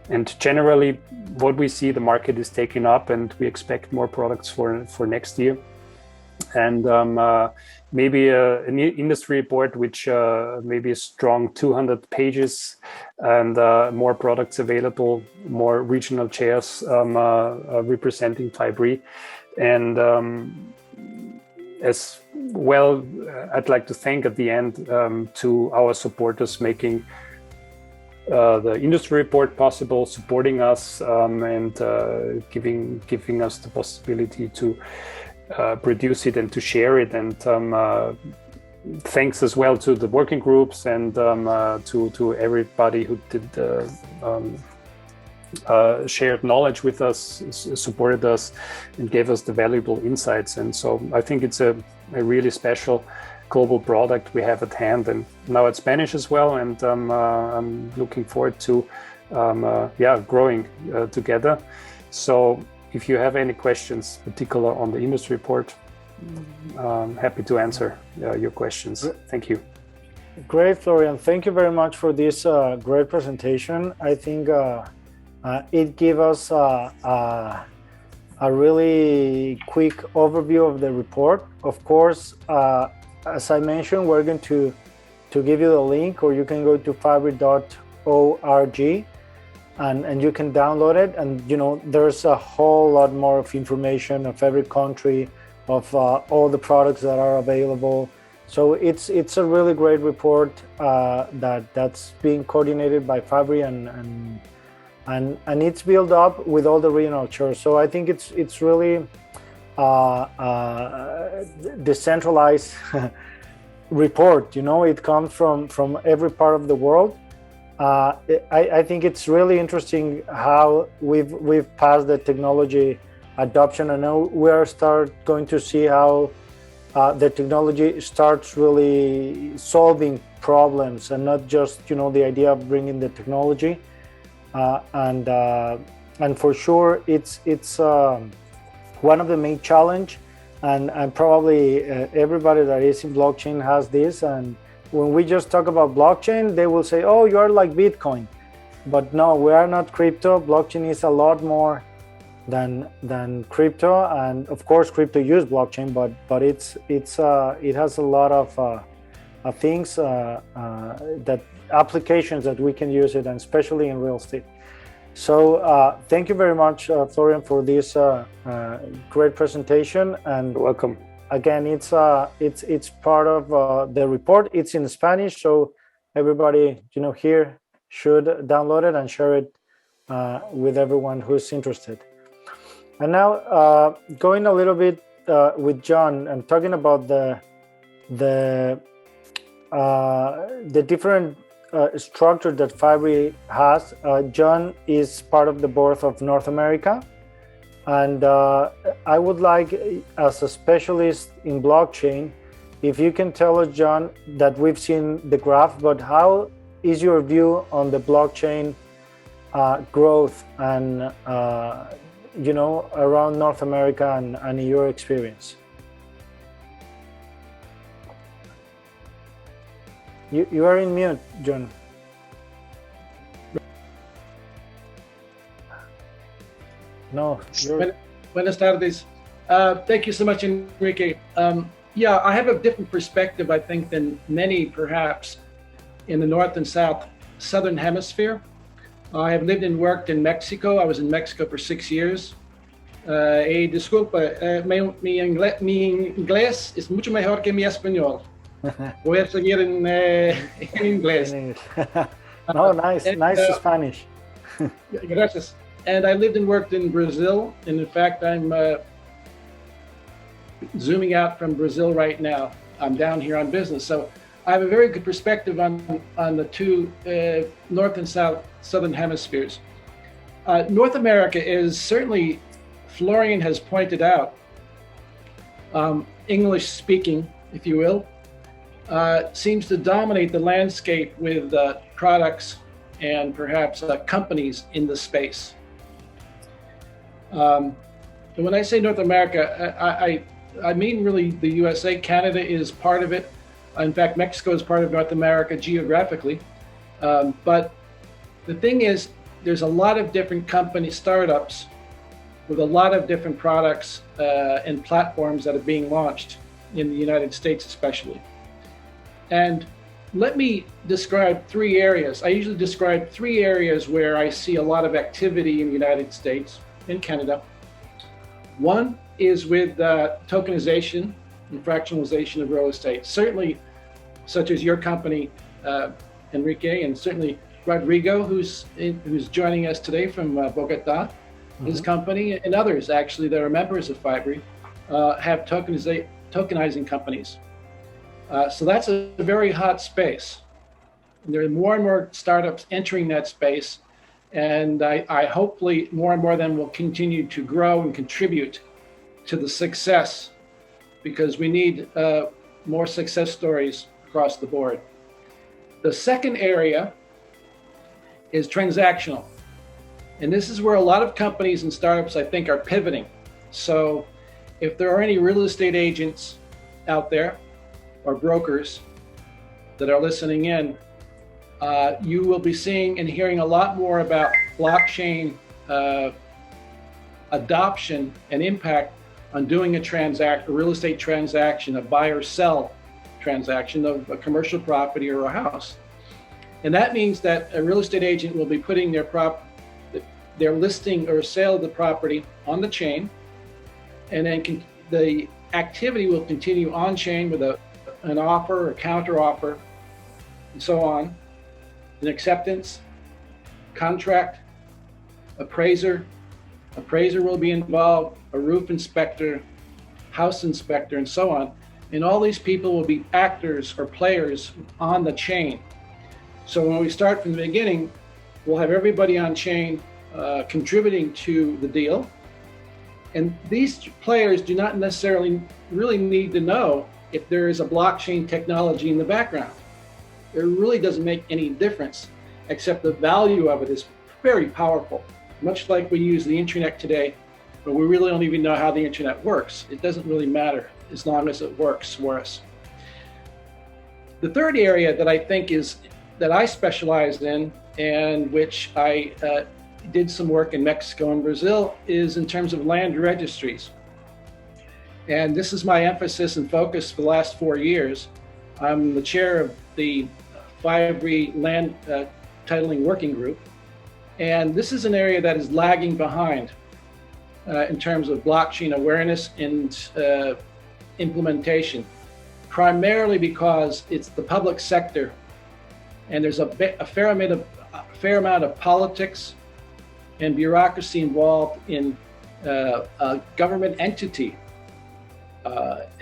And generally, what we see, the market is taking up, and we expect more products for next year. And maybe an industry report which maybe a strong 200 pages, and more products available, more regional chairs representing Fibree. And as well, I'd like to thank at the end to our supporters making the industry report possible, supporting us, and giving us the possibility to produce it and to share it. And thanks as well to the working groups and to everybody who did shared knowledge with us, supported us, and gave us the valuable insights. And so I think it's a really special global product we have at hand, and now it's Spanish as well. And I'm looking forward to growing together. So if you have any questions, particular on the industry report, I'm happy to answer your questions. Thank you. Great, Florian. Thank you very much for this great presentation. I think it gave us a really quick overview of the report. Of course, as I mentioned, we're going to give you the link, or you can go to fibre.org. And you can download it, and there's a whole lot more of information of every country, of all the products that are available. So it's a really great report that's being coordinated by Fibree, and it's built up with all the regional chairs. So I think it's really decentralized report. It comes from every part of the world. I think it's really interesting how we've passed the technology adoption, and now we are going to see how the technology starts really solving problems, and not just the idea of bringing the technology. And for sure, it's one of the main challenge, and probably everybody that is in blockchain has this. And when we just talk about blockchain, they will say, "Oh, you are like Bitcoin," but no, we are not crypto. Blockchain is a lot more than crypto, and of course, crypto use blockchain, but it has a lot of things that applications that we can use it, and especially in real estate. So thank you very much, Florian, for this great presentation. And you're welcome. Again, it's part of the report. It's in Spanish, so everybody here should download it and share it with everyone who's interested. And now going a little bit with John and talking about the different structure that Fibree has. John is part of the board of North America, And I would like, as a specialist in blockchain, if you can tell us, John, that we've seen the graph, but how is your view on the blockchain growth and, you know, around North America and your experience? You are in mute, John. No. Buenas tardes. Thank you so much, Enrique. Yeah, I have a different perspective, I think, than many perhaps in the North and Southern Hemisphere. I have lived and worked in Mexico. I was in Mexico for 6 years. Disculpa, mi inglés es mucho mejor que mi español. Voy a seguir en inglés. No, nice Spanish. Gracias. And I lived and worked in Brazil. And in fact, I'm zooming out from Brazil right now. I'm down here on business. So I have a very good perspective on the two North and Southern hemispheres. North America is certainly, Florian has pointed out, English speaking, if you will, seems to dominate the landscape with products and perhaps companies in the space. And when I say North America, I mean really the USA. Canada is part of it. In fact, Mexico is part of North America geographically. But the thing is, there's a lot of different company startups with a lot of different products and platforms that are being launched in the United States especially. And let me describe 3 areas. I usually describe 3 areas where I see a lot of activity in the United States and Canada. One is with tokenization and fractionalization of real estate. Certainly, such as your company, Enrique, and certainly Rodrigo, who's joining us today from Bogota, his company, and others actually that are members of Fibree, have tokenizing companies. So that's a very hot space. And there are more and more startups entering that space, and I hopefully more and more of them will continue to grow and contribute to the success, because we need more success stories across the board. The second area is transactional. And this is where a lot of companies and startups, I think, are pivoting. So if there are any real estate agents out there or brokers that are listening in, you will be seeing and hearing a lot more about blockchain adoption and impact on doing a real estate transaction, a buy or sell transaction of a commercial property or a house. And that means that a real estate agent will be putting their listing or sale of the property on the chain, and then the activity will continue on chain with an offer, a counter offer, and so on, an acceptance, contract, appraiser will be involved, a roof inspector, house inspector, and so on. And all these people will be actors or players on the chain. So when we start from the beginning, we'll have everybody on chain contributing to the deal. And these players do not necessarily really need to know if there is a blockchain technology in the background. It really doesn't make any difference, except the value of it is very powerful. Much like we use the internet today, but we really don't even know how the internet works. It doesn't really matter as long as it works for us. The third area that I think that I specialized in, and which I did some work in Mexico and Brazil, is in terms of land registries. And this is my emphasis and focus for the last 4 years. I'm the chair of the Fibree Land Titling Working Group. And this is an area that is lagging behind in terms of blockchain awareness and implementation, primarily because it's the public sector, and there's a fair amount of politics and bureaucracy involved in a government entity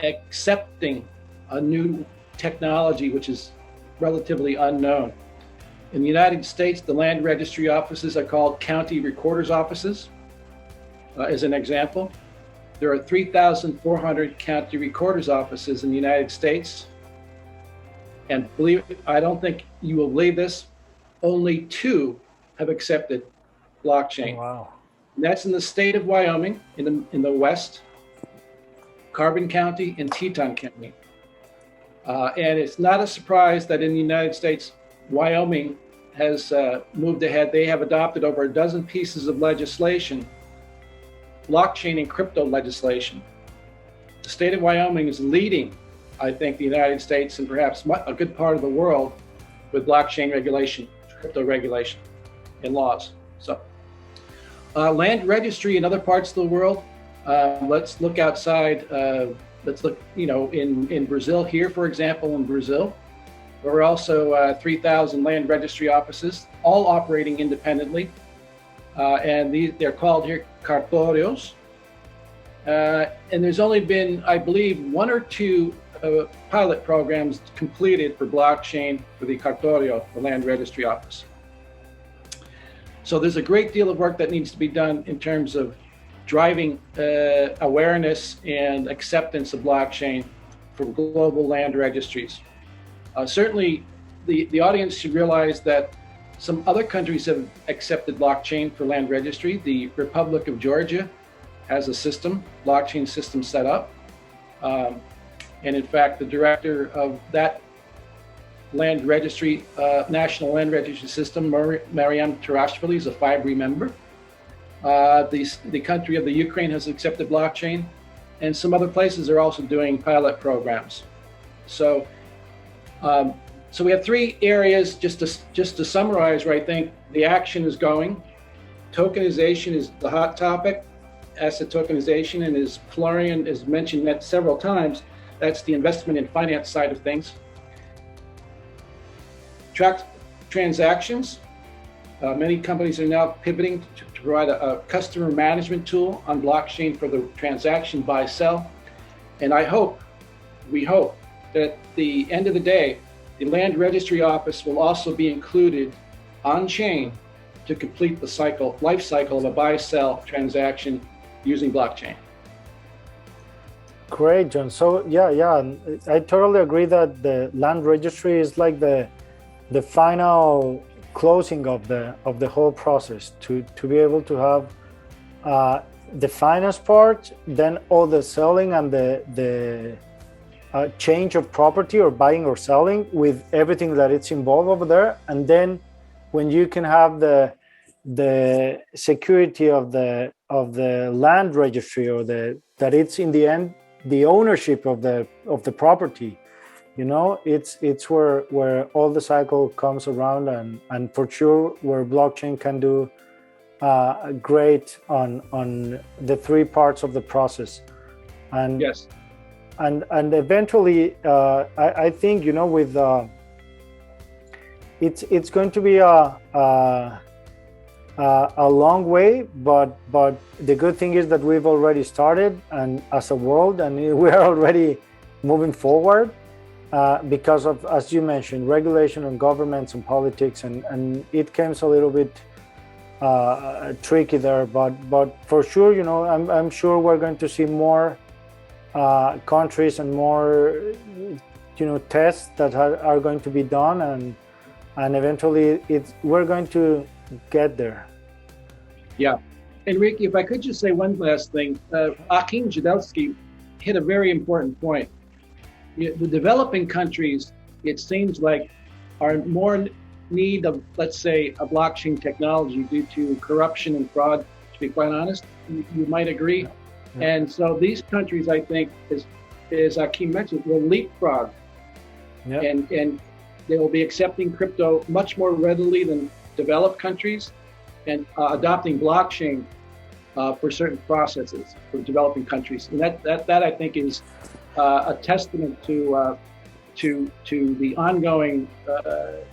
accepting a new technology which is relatively unknown. In the United States, the land registry offices are called county recorder's offices. as an example. There are 3,400 county recorders offices in the United States. And I don't think you will believe this, only 2 have accepted blockchain. Oh, wow. And that's in the state of Wyoming, in the west, Carbon County and Teton County. And it's not a surprise that in the United States, Wyoming has moved ahead. They have adopted over a dozen pieces of legislation, blockchain and crypto legislation. The state of Wyoming is leading, I think, the United States and perhaps a good part of the world with blockchain regulation, crypto regulation and laws. So land registry in other parts of the world, let's look outside. Let's look, in Brazil here, for example, in Brazil, there are also 3,000 land registry offices, all operating independently. And they're called here cartórios. And there's only been, I believe, 1 or 2 pilot programs completed for blockchain for the cartório, the land registry office. So there's a great deal of work that needs to be done in terms of driving awareness and acceptance of blockchain for global land registries. Certainly, the audience should realize that some other countries have accepted blockchain for land registry. The Republic of Georgia has a blockchain system set up. And in fact, the director of that land registry, national land registry system, Mariam Tarashvili, is a Fibree member. The country of the Ukraine has accepted blockchain, and some other places are also doing pilot programs. So we have 3 areas, just to summarize where I think the action is going. Tokenization is the hot topic, asset tokenization, and as Florian has mentioned that several times, that's the investment and finance side of things. Track transactions. Many companies are now pivoting to provide a customer management tool on blockchain for the transaction buy sell. And we hope that at the end of the day, the land registry office will also be included on chain to complete the life cycle of a buy sell transaction using blockchain. Great, John. So yeah, I totally agree that the land registry is like the final closing of the whole process to be able to have the finance part, then all the selling and the change of property or buying or selling with everything that it's involved over there, and then when you can have the security of the land registry or that it's in the end the ownership of the property. It's where all the cycle comes around, and for sure where blockchain can do great on the 3 parts of the process. And yes, and eventually I think with it's going to be a long way, but the good thing is that we've already started, and as a world, and we are already moving forward. Because of, as you mentioned, regulation on governments and politics, and it comes a little bit tricky there, but for sure, I'm sure we're going to see more countries and more, tests that are going to be done, and eventually we're going to get there. Yeah. Enrique, if I could just say one last thing, Akim Jadowski hit a very important point. The developing countries, it seems like, are more need of, let's say, a blockchain technology due to corruption and fraud, to be quite honest. You might agree. Yeah. And so these countries, I think, as Akim mentioned, will leapfrog. Yeah. And they will be accepting crypto much more readily than developed countries, and adopting blockchain for certain processes for developing countries. And that I think is a testament to the ongoing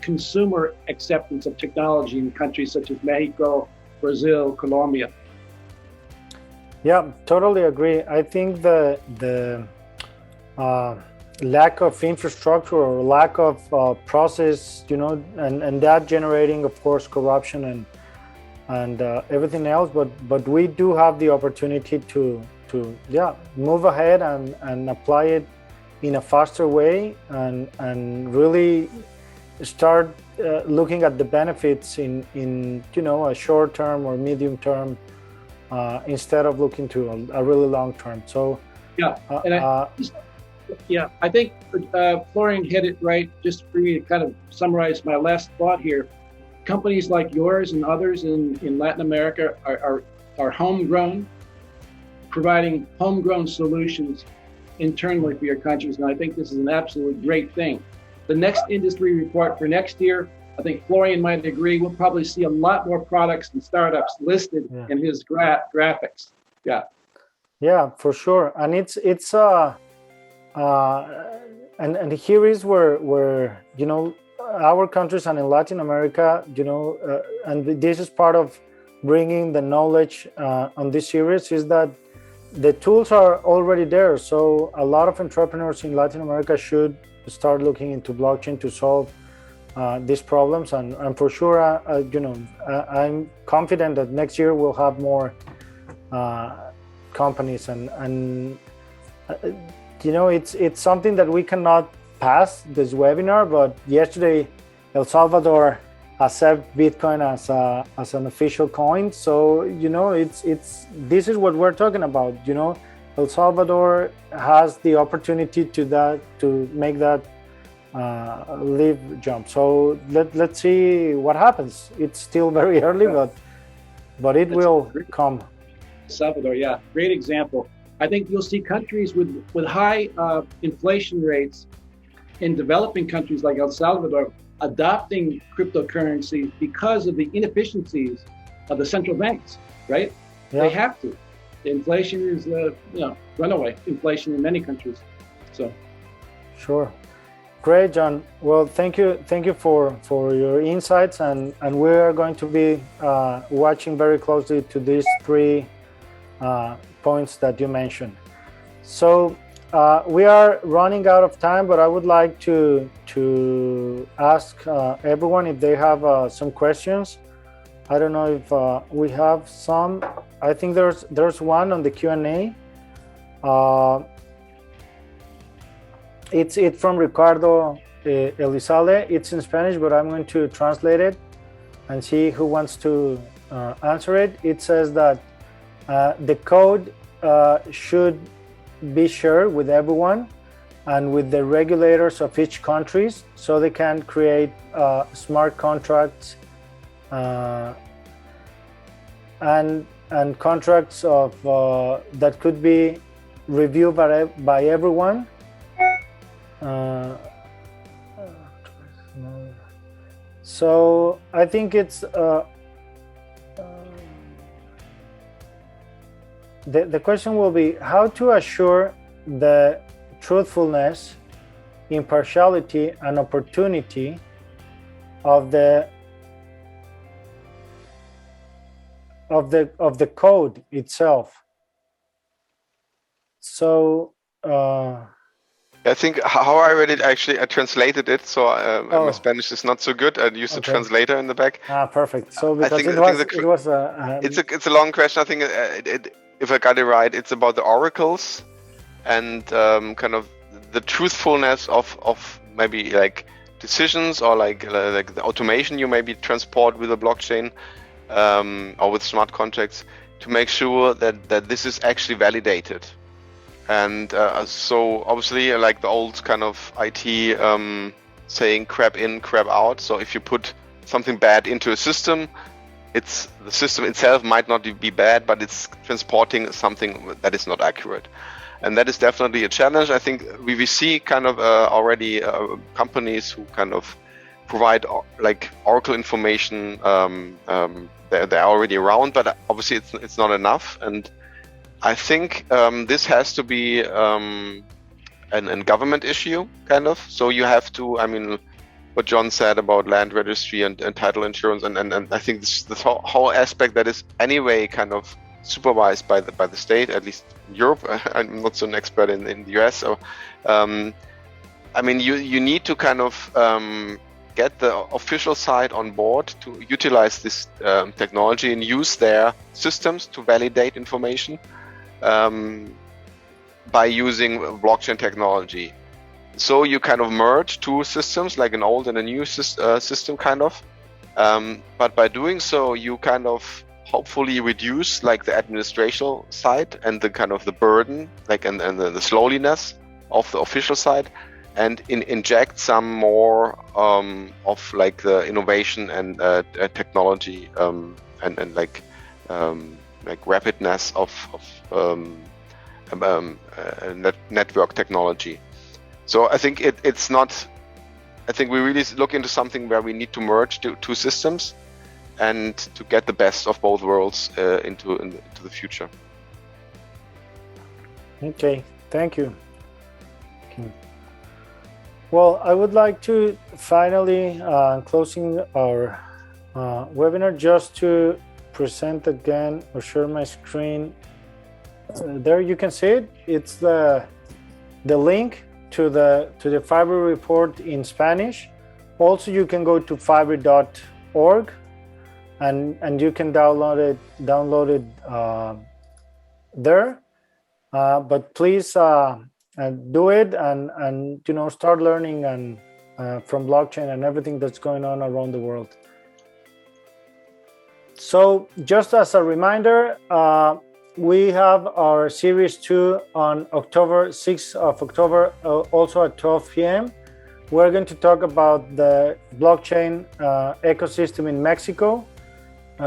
consumer acceptance of technology in countries such as Mexico, Brazil, Colombia. Yeah, totally agree. I think the lack of infrastructure or lack of process, and that generating, of course, corruption and everything else. But we do have the opportunity to move ahead and apply it in a faster way and really start looking at the benefits in a short term or medium term instead of looking to a really long term. So I think Florian hit it right. Just for me to kind of summarize my last thought here, companies like yours and others in Latin America are homegrown, providing homegrown solutions internally for your countries, and I think this is an absolute great thing. The next industry report for next year, I think Florian might agree, we'll probably see a lot more products and startups listed in his graphics. Yeah, for sure. And it's and here is where our countries and in Latin America, and this is part of bringing the knowledge on this series, is that the tools are already there. So a lot of entrepreneurs in Latin America should start looking into blockchain to solve these problems. And for sure, I'm confident that next year we'll have more companies and it's something that we cannot pass this webinar. But yesterday, El Salvador accept Bitcoin as an official coin. So this is what we're talking about. El Salvador has the opportunity to make that leap jump. So let's see what happens. It's still very early, but it will come. Salvador, great example. I think you'll see countries with high inflation rates in developing countries like El Salvador adopting cryptocurrency because of the inefficiencies of the central banks, right? Yeah. They have to. The inflation is, runaway inflation in many countries. So, sure, great, John. Well, thank you for your insights, and we are going to be watching very closely to these three points that you mentioned. So we are running out of time, but I would like to ask everyone if they have some questions. I don't know if we have some. I think there's one on the Q&A. It's from Ricardo Elizalde. It's in Spanish, but I'm going to translate it and see who wants to answer it. It says that the code should be shared with everyone and with the regulators of each country, so they can create smart contracts and contracts of that could be reviewed by everyone. So I think it's the question will be how to assure the truthfulness, impartiality, and opportunity of the code itself. So I think how I read it, actually, I translated it. So my Spanish is not so good. I used a translator in the back. Perfect. So because it's a long question. I think if I got it right, it's about the oracles and kind of the truthfulness of maybe like decisions or like the automation you maybe transport with a blockchain or with smart contracts to make sure that this is actually validated. And so obviously, like the old kind of IT saying crap in, crap out. So if you put something bad into a system, the system itself might not be bad, but it's transporting something that is not accurate. And that is definitely a challenge. I think we see kind of already companies who kind of provide like Oracle information. They're already around, but obviously it's not enough. And I think this has to be a government issue, kind of. So you have to, I mean, what John said about land registry and title insurance, and I think this whole aspect that is anyway kind of supervised by the state, at least in Europe. I'm not so an expert in the US. So, I mean, you need to kind of get the official side on board to utilize this technology and use their systems to validate information by using blockchain technology. So you kind of merge two systems, like an old and a new system kind of. But by doing so, you kind of hopefully reduce like the administrative side and the kind of the burden, like and the slowness of the official side, and inject some more of like the innovation and technology and like rapidness of network technology. So I think it's not. I think we really look into something where we need to merge two systems and to get the best of both worlds into the future. Okay, thank you. Okay. Well, I would like to finally, closing our webinar, just to present again or share my screen. There you can see it. It's the link to the Fibre report in Spanish. Also, you can go to fibre.org and you can download it there. But please do it and start learning and from blockchain and everything that's going on around the world. So just as a reminder, we have our series 2 on October 6th of October, also at 12 p.m. We're going to talk about the blockchain ecosystem in Mexico.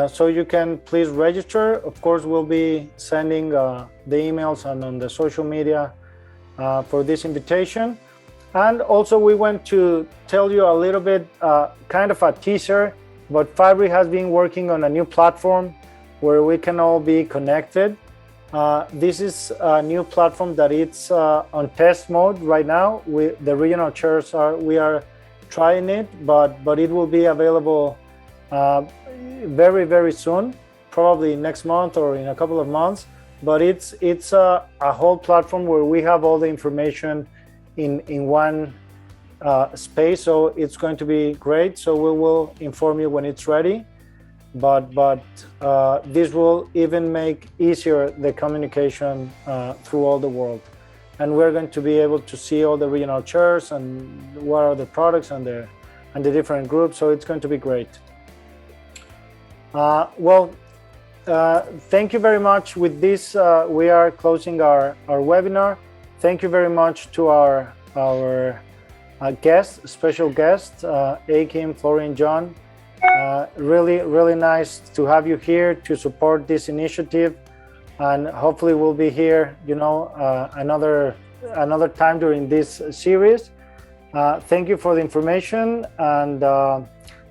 So you can please register. Of course, we'll be sending the emails and on the social media for this invitation. And also we want to tell you a little bit, kind of a teaser, but Fibre has been working on a new platform where we can all be connected. This is a new platform that it's on test mode right now. The regional chairs we are trying it, but it will be available very, very soon, probably next month or in a couple of months. But it's a whole platform where we have all the information in one space. So it's going to be great. So we will inform you when it's ready. But this will even make easier the communication through all the world. And we're going to be able to see all the regional chairs and what are the products and the different groups. So it's going to be great. Thank you very much. With this, we are closing our webinar. Thank you very much to our guests, special guests, Akim, Florian, John. Really nice to have you here to support this initiative, and hopefully we'll be here, another time during this series. Thank you for the information, and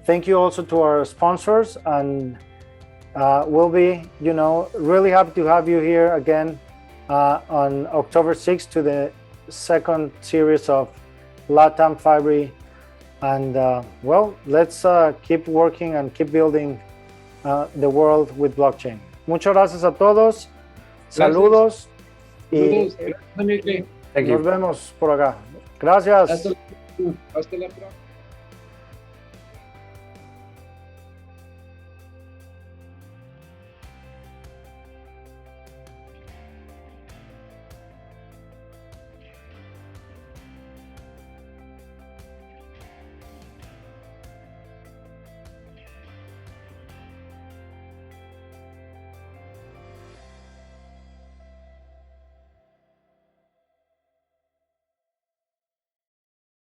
thank you also to our sponsors, and we'll be, really happy to have you here again on October 6th to the second series of Latam Fibre. And let's keep working and keep building the world with blockchain. Muchas gracias a todos. Saludos. Y Thank you. nos vemos por acá. Gracias. Hasta la próxima.